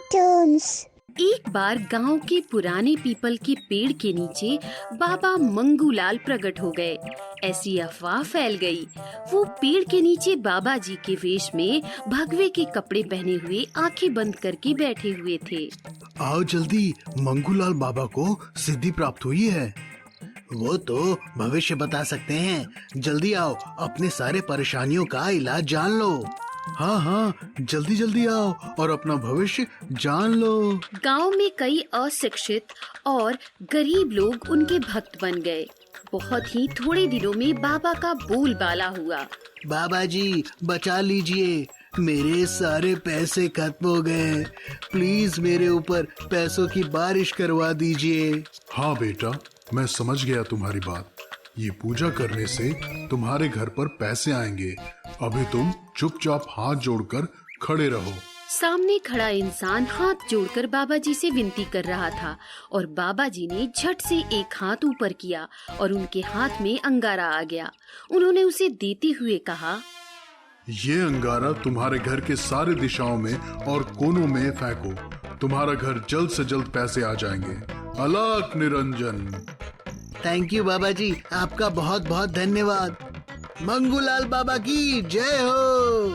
Turns. एक बार गांव के पुराने पीपल के पेड़ के नीचे बाबा मंगूलाल प्रकट हो गए। ऐसी अफवाह फैल गई। वो पेड़ के नीचे बाबा जी के वेश में भगवे के कपड़े पहने हुए आंखें बंद करके बैठे हुए थे। आओ जल्दी, मंगूलाल बाबा को सिद्धि प्राप्त हुई है। वो तो भविष्य बता सकते हैं। जल्दी आओ, अपने सारे परेशानियों का इलाज जान लो। हाँ हाँ, जल्दी जल्दी आओ और अपना भविष्य जान लो। गांव में कई अशिक्षित और गरीब लोग उनके भक्त बन गए। बहुत ही थोड़े दिनों में बाबा का बोलबाला हुआ। बाबा जी बचा लीजिए, मेरे सारे पैसे खत्म हो गए। प्लीज मेरे ऊपर पैसों की बारिश करवा दीजिए। हाँ बेटा, मैं समझ गया तुम्हारी बात। ये पूजा करने से तुम्हारे घर पर पैसे आएंगे। अभी तुम चुपचाप हाथ जोड़कर खड़े रहो। सामने खड़ा इंसान हाथ जोड़कर बाबा जी से विनती कर रहा था और बाबा जी ने झट से एक हाथ ऊपर किया और उनके हाथ में अंगारा आ गया। उन्होंने उसे देते हुए कहा, ये अंगारा तुम्हारे घर के सारे दिशाओं में और कोनों में फेंको। तुम्हारा घर जल्द से जल्द पैसे आ जाएंगे। अलख निरंजन। थैंक यू बाबा जी, आपका बहुत बहुत धन्यवाद। मंगूलाल बाबा की जय हो।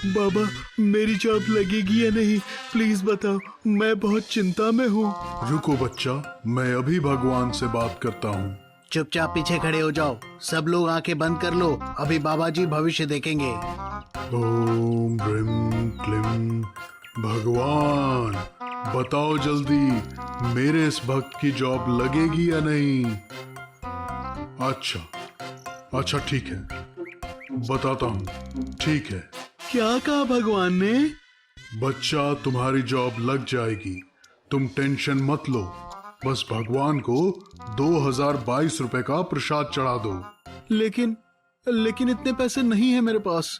बाबा, मेरी जॉब लगेगी या नहीं, प्लीज बताओ, मैं बहुत चिंता में हूँ। रुको बच्चा, मैं अभी भगवान से बात करता हूँ। चुपचाप पीछे खड़े हो जाओ। सब लोग आंखें बंद कर लो, अभी बाबा जी भविष्य देखेंगे। ओम ह्रीं क्लीं। भगवान बताओ जल्दी, मेरे इस भक्त की जॉब लगेगी या नहीं? अच्छा ठीक है, बताता हूँ। ठीक है। क्या कहा भगवान ने? बच्चा, तुम्हारी जॉब लग जाएगी, तुम टेंशन मत लो। बस भगवान को 2022 रुपए का प्रसाद चढ़ा दो। लेकिन इतने पैसे नहीं है मेरे पास।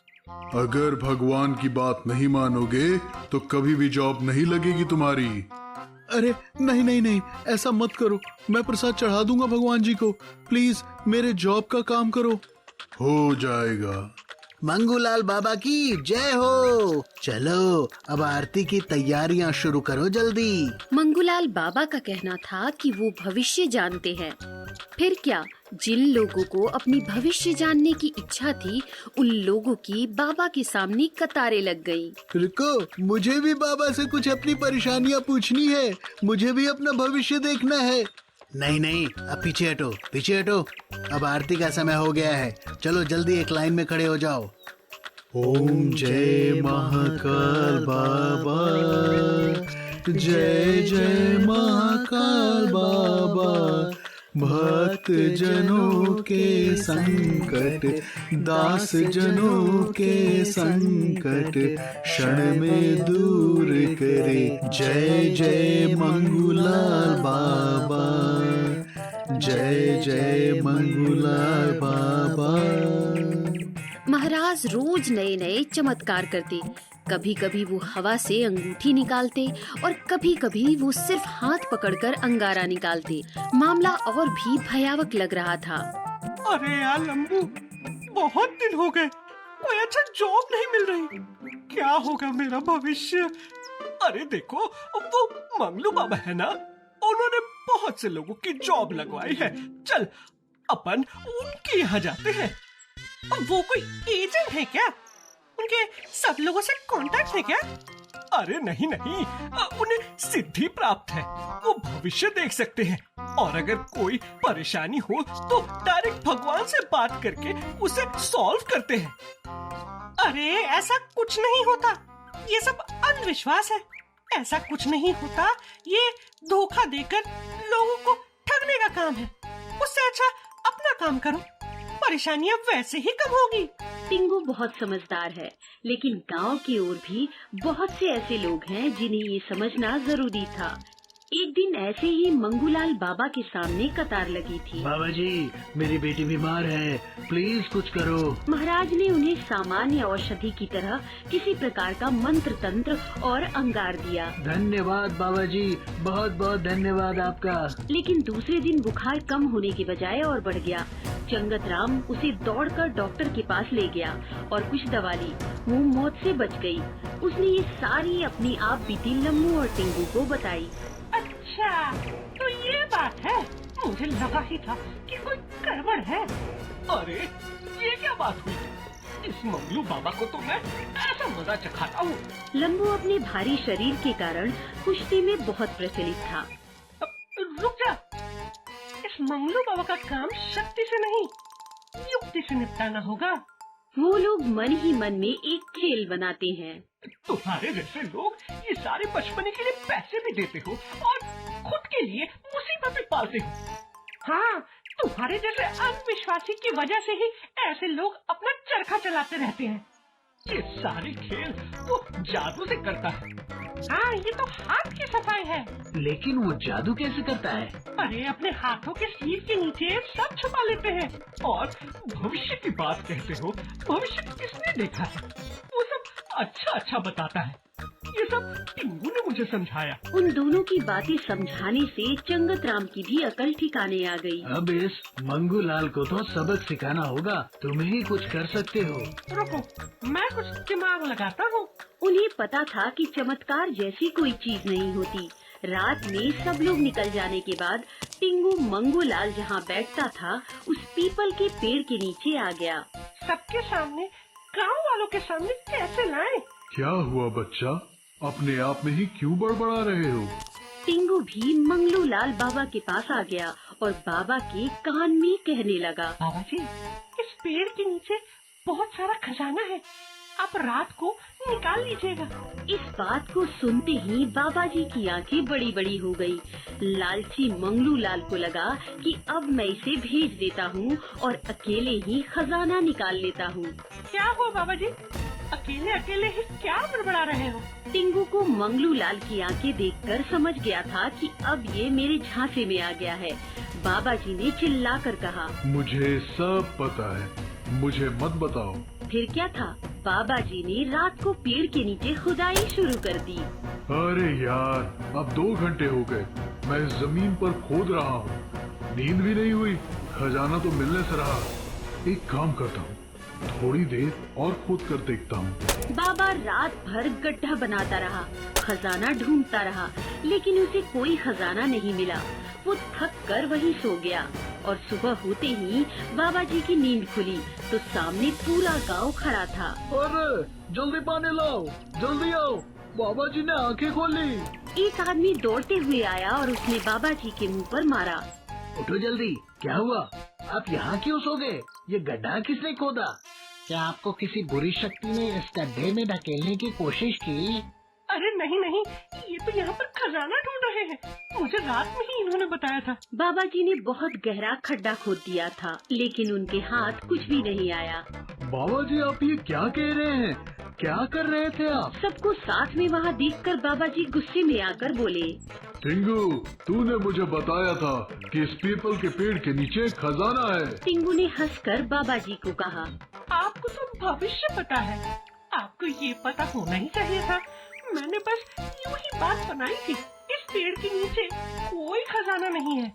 अगर भगवान की बात नहीं मानोगे तो कभी भी जॉब नहीं लगेगी तुम्हारी। अरे नहीं, ऐसा मत करो। मैं प्रसाद चढ़ा दूंगा भगवान जी को। प्लीज मेरे जॉब का काम करो। हो जाएगा। मंगूलाल बाबा की जय हो। चलो अब आरती की तैयारियां शुरू करो जल्दी। मंगूलाल बाबा का कहना था कि वो भविष्य जानते हैं। फिर क्या, जिन लोगों को अपनी भविष्य जानने की इच्छा थी, उन लोगों की बाबा के सामने कतारें लग गईं। रुको, मुझे भी बाबा से कुछ अपनी परेशानियां पूछनी है। मुझे भी अपना भविष्य देखना है। नहीं, अब पीछे हटो। अब आरती का समय हो गया है। चलो जल्दी एक लाइन में खड़े हो जाओ। ओम जय महाकाल बाबा, जय महाकाल बाबा। भक्त जनों के संकट, दास जनों के संकट, क्षण में दूर करे। जय मंगूलाल बाबा, जय मंगूलाल बाबा। महाराज रोज नए नए चमत्कार करते। कभी कभी वो हवा से अंगूठी निकालते और कभी कभी वो सिर्फ हाथ पकड़कर अंगारा निकालते। मामला और भी भयावह लग रहा था। अरे यार लंबू, बहुत दिन हो गए, कोई अच्छा जॉब नहीं मिल रही। क्या होगा मेरा भविष्य? अरे देखो, वो मंगलू बाबा है ना, उन्होंने बहुत से लोगों की जॉब लगवाई है। चल अपन उनके यहाँ जाते हैं। वो कोई एजेंट है क्या? उनके सब लोगों से कांटेक्ट है क्या? अरे नहीं, उन्हें सिद्धि प्राप्त है, वो भविष्य देख सकते हैं। और अगर कोई परेशानी हो तो डायरेक्ट भगवान से बात करके उसे सॉल्व करते हैं। अरे ऐसा कुछ नहीं होता, ये सब अंधविश्वास है। ऐसा कुछ नहीं होता, ये धोखा देकर लोगों को ठगने का काम है। उससे अच्छा अपना काम करो, परेशानियां वैसे ही कम होगी। टिंगू बहुत समझदार है, लेकिन गांव की ओर भी बहुत से ऐसे लोग हैं जिन्हें ये समझना जरूरी था। एक दिन ऐसे ही मंगूलाल बाबा के सामने कतार लगी थी। बाबा जी, मेरी बेटी बीमार है, प्लीज कुछ करो। महाराज ने उन्हें सामान्य औषधि की तरह किसी प्रकार का मंत्र तंत्र और अंगार दिया। धन्यवाद बाबा जी, बहुत बहुत धन्यवाद आपका। लेकिन दूसरे दिन बुखार कम होने के बजाय और बढ़ गया। चंगतराम उसे दौड़कर डॉक्टर के पास ले गया और कुछ दवा ली। वो मौत से बच गई। उसने ये सारी अपनी आप बीती लम्बू और टिंगू को बताई। अच्छा, तो ये बात है। मुझे लगा ही था कि कोई गड़बड़ है। अरे ये क्या बात हुई? इस मंगलू बाबा को तो मैं ऐसा मजा चखाता हूँ। लम्बू अपने भारी शरीर के कारण कुश्ती में बहुत प्रचलित था। रुक जा, इस मंगलू बाबा का काम शक्ति से नहीं, युक्ति से निपटाना होगा। वो लोग मन ही मन में एक खेल बनाते हैं। तुम्हारे जैसे लोग ये सारे बचपने के लिए पैसे भी देते हो और खुद के लिए मुसीबतें पालते हो। हाँ, तुम्हारे जैसे अविश्वासी की वजह से ही ऐसे लोग अपना चरखा चलाते रहते हैं। ये सारे खेल वो जादू से करता है। हाँ, ये तो हाथ की सफाई है। लेकिन वो जादू कैसे करता है? अरे अपने हाथों के स्लीव के नीचे सब छुपा लेते हैं। और भविष्य की बात कहते हो, भविष्य किसने देखा है? वो सब अच्छा अच्छा बताता है। ये सब टिंगू ने मुझे समझाया। उन दोनों की बातें समझाने से चंगतराम की भी अकल ठिकाने आ गई। अब इस मंगूलाल को तो सबक सिखाना होगा। तुम ही कुछ कर सकते हो। रुको, मैं कुछ दिमाग लगाता हूँ। उन्हें पता था कि चमत्कार जैसी कोई चीज नहीं होती। रात में सब लोग निकल जाने के बाद टिंगू मंगूलाल जहाँ बैठता था उस पीपल के पेड़ के नीचे आ गया। सबके सामने, गाँव वालों के सामने कैसे लाए? क्या हुआ बच्चा, अपने आप में ही क्यों बड़बड़ा रहे हो? टिंगू भी मंगलूलाल बाबा के पास आ गया और बाबा के कान में कहने लगा। बाबा जी, इस पेड़ के नीचे बहुत सारा खजाना है, आप रात को निकाल लीजिएगा। इस बात को सुनते ही बाबा जी की आंखें बड़ी बड़ी हो गई। लालची मंगलूलाल को लगा कि अब मैं इसे भेज देता हूँ और अकेले ही खजाना निकाल लेता हूँ। क्या हुआ बाबा जी, अकेले अकेले ही क्या बड़बड़ा रहे हो? टिंगू को मंगलूलाल की आंखें देखकर समझ गया था कि अब ये मेरे झांसे में आ गया है। बाबा जी ने चिल्लाकर कहा, मुझे सब पता है, मुझे मत बताओ। फिर क्या था? बाबा जी ने रात को पेड़ के नीचे खुदाई शुरू कर दी। अरे यार, अब 2 घंटे हो गए, मैं इस जमीन पर खोद रहा हूँ, नींद भी नहीं हुई, खजाना तो मिलने से रहा। एक काम करता हूँ, थोड़ी देर और खोद कर देखता हूँ। बाबा रात भर गड्ढा बनाता रहा, खजाना ढूंढता रहा, लेकिन उसे कोई खजाना नहीं मिला। वो थक कर वहीं सो गया और सुबह होते ही बाबा जी की नींद खुली तो सामने पूरा गांव खड़ा था। अरे जल्दी पानी लाओ, जल्दी आओ, बाबा जी ने आंखें खोली। एक आदमी दौड़ते हुए आया और उसने बाबा जी के मुंह पर मारा। उठो जल्दी, क्या हुआ? आप यहाँ क्यों सो गए? ये गड्ढा किसने खोदा? क्या आपको किसी बुरी शक्ति ने इस गड्ढे में ढकेलने की कोशिश की? अरे नहीं नहीं, ये तो यहाँ पर खजाना ढूंढ रहे हैं, मुझे रात में ही इन्होंने बताया था। बाबा जी ने बहुत गहरा खड्डा खोद दिया था, लेकिन उनके हाथ कुछ भी नहीं आया। बाबा जी, आप ये क्या कह रहे हैं? क्या कर रहे थे आप? सबको साथ में वहाँ देखकर बाबा जी गुस्से में आकर बोले, टिंगू, तूने मुझे बताया था कि इस पीपल के पेड़ के नीचे खजाना है। टिंगू ने हंसकर बाबा जी को कहा, आपको तो भविष्य पता है, आपको ये पता होना ही चाहिए था। मैंने बस यूं ही बात बनाई थी, इस पेड़ के नीचे कोई खजाना नहीं है।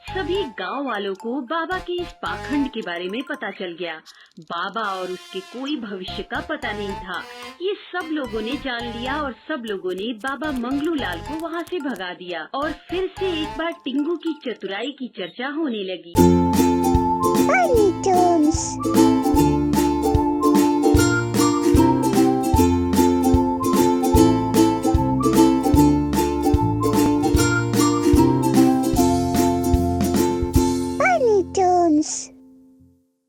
सभी गांव वालों को बाबा के इस पाखंड के बारे में पता चल गया। बाबा और उसके कोई भविष्य का पता नहीं था। ये सब लोगों ने जान लिया और सब लोगों ने बाबा मंगलूलाल को वहाँ से भगा दिया और फिर से एक बार टिंगू की चतुराई की चर्चा होने लगी।